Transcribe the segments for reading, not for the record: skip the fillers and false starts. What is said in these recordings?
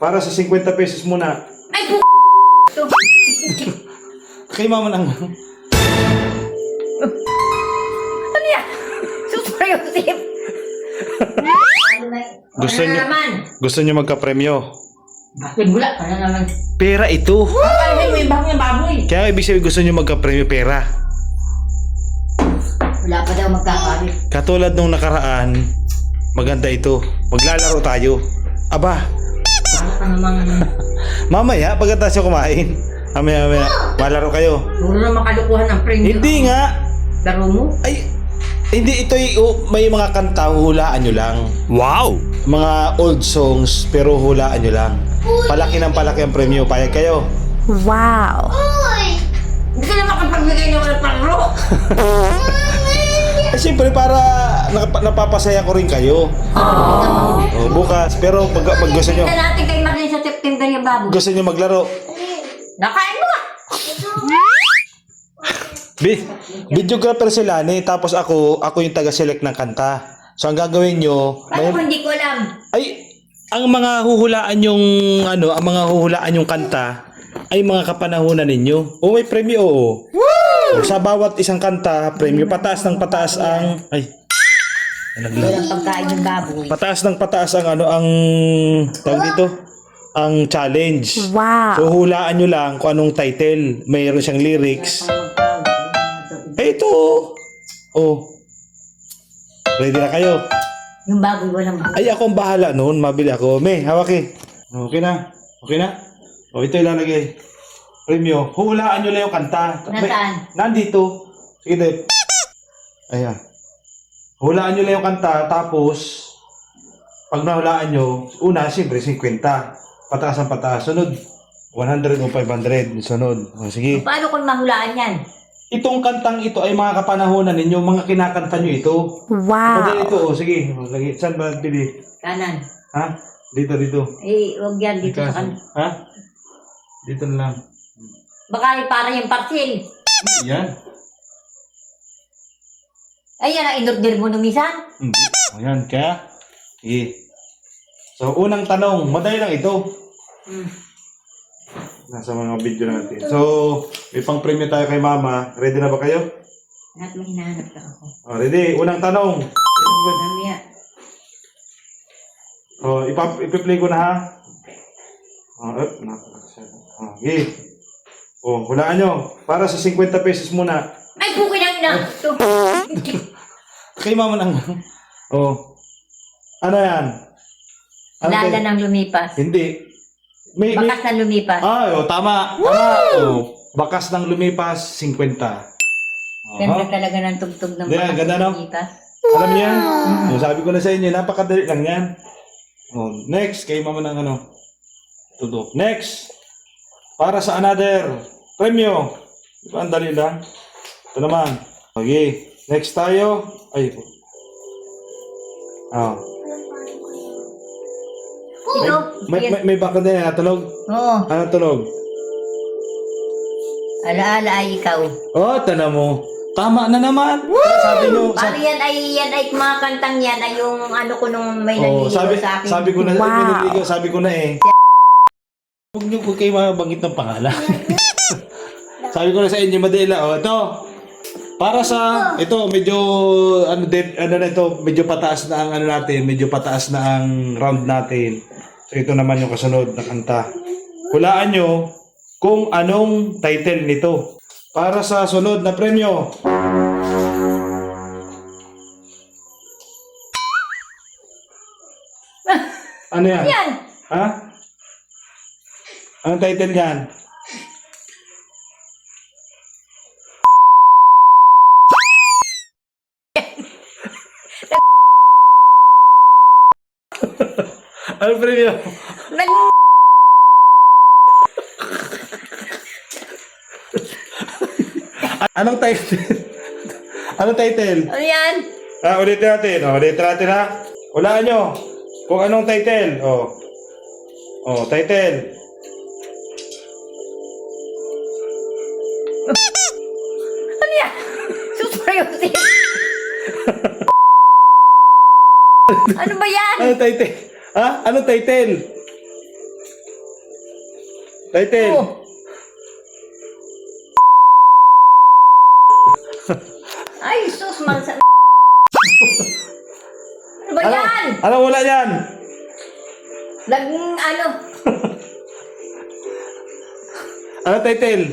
Para sa 50 pesos muna. Ay, po. Kay mama nang... Ano yan? Super Yusip. Gusto niyo magka-premyo? Bakit bula? Ano naman? Pera ito. Ay, may ibang baboy. Kaya ibig sabihin gusto niyo magka-premyo pera. Wala pa daw magkakalit. Katulad nung nakaraan, maganda ito. Maglalaro tayo. Aba, Ano ka namang... mamaya pagkatapos nyo kumain. Mamaya, malaro kayo. Puro na makalukuhan ng premium. Hindi nga. Laro mo? Ay, hindi ito may mga kanta, hulaan nyo lang. Wow! Mga old songs, pero hulaan nyo lang. Palaki ng palaki ang premyo. Payag kayo. Wow! Hindi ka na makapagbigay ng mga pangro. Eh, siyempre, para napapasaya ko rin kayo. Oh, bukas, pero pag gusto nyo, Kita natin kay Marlene sa September yung baboy. gusto nyo maglaro. Nakain mo ba? Videographer si Lani, tapos ako yung taga-select ng kanta. So, ang gagawin nyo, Paano kung hindi ko alam? ay, ang mga huhulaan yung, ang mga huhulaan yung kanta, ay mga kapanahunan ninyo. O may premyo, oo. O, sa bawat isang kanta, premyo, pataas ng pataas ang, Walang pagkain ng baboy. pataas ng pataas ang, ang, tawag dito, ang challenge. Wow! So, hulaan nyo lang kung anong title. Mayroon siyang lyrics. Eh, ito, oh. Ready na kayo? Yung baboy walang baboy. Ay, ako ang bahala noon. Mabili ako. May, hawak eh. Okay na? Okay na? O, ito ilalagay. Premyo. Hulaan nyo lang yung kanta. Nasaan? Nandito. Sige, Dep. Ayan. Hulaan nyo lang yung kanta. Tapos, pag nahulaan nyo, una, siyempre, 50. Pataas ang pataas. Sunod, 100 o 500. Sunod. O, sige. Paano kung mahulaan yan? Itong kantang ito ay mga kapanahonan ninyo. Mga kinakanta nyo ito. Wow! Pwede ito. O, sige. O, lagi. Saan ba pili? Kanan. Ha? Dito, dito. Eh, huwag yan dito sa kanan. Ha? Dito na lang. Baka para yung parcel. Yan. Ay, yan ang in-order mo nung minsan. Hindi. Ayan, kaya. Sige. So, unang tanong. Madali lang ito. Nasa mga video natin. So, may pang-premyo tayo kay Mama. Ready na ba kayo? Lahat mo hinahanap ka ako. Oh, ready. Unang tanong. Mamaya. Oh, ipi-play ko na ha. Oh, okay. Oh, hulaan nyo. Para sa 50 pesos muna. Ay, bukin ang ina! Ito. Kay Mama nang. Oh. Ano yan? Ano Lala tayo? nang lumipas. Hindi. May, Bakas na lumipas. oh, tama. Tama. Oh, bakas ng lumipas, 50. Ganda talaga ng tugtog ng Yeah, bakas ganda, na no? lumipas. Alam niyo yan? Oh, sabi ko na sa inyo, napakadali lang yan. Oh, next, kay Mama ng tutok. Next. Para sa another premyo. Di ba, ang dali lang? Ito naman. Okay. Next tayo. Ay. Oh. Ito. May baka din na tunog. Oo. Ano tunog? Alaala ay ikaw. Oh, tana mo. Tama na naman. Sabi nyo. Paano yan ay mga kantang yan ay yung ano ko nung may Oh, naniligaw sa akin. sabi ko na, Wow. sabi ko na eh. Huwag niyo po kayo mabanggit ng pangalan. Sabi ko na sa inyo, Madela, oh, ito. Para sa, ito, medyo, na ito, medyo pataas na ang natin, medyo pataas na ang round natin. So, ito naman yung kasunod na kanta. Hulaan nyo kung anong title nito. Para sa sunod na premyo. Ano yan? Yan. Ha? Anong title niyan? Ano premyo? Anong title? Anong title? Ano yan? Ulitin natin. Ulitin natin ha. Hulaan nyo. Kung anong title. Title. Ano yan? Super Yusip. Ano ba yan? Anong title? Ha? Anong title? Title. Oh. Ay, sus, mansa. Ano ba yan? Ano wala yan? Ano? Ano title?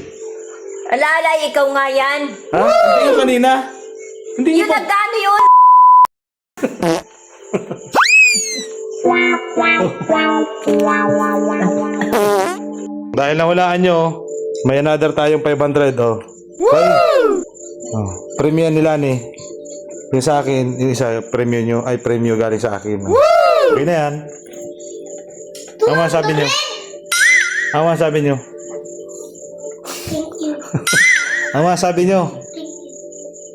Alalay, ikaw nga yan. Ha? Hindi yung kanina? Hindi Yun, yung pa. nagkano yun? Dahil nawalaan nyo, may another tayong 500, oh. Woo! Oh, premium nila ni. Yung sa akin, yung isa, premium nyo, ay premium galing sa akin. Oh. Okay na yan. Ano nga sabi nyo? Ano nga sabi nyo? Thank you. Ano nga sabi nyo?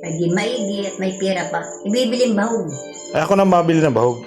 Ay, di maigi at may pera pa. Ibibiling bahog. Ay, ako na mabili ng bahog.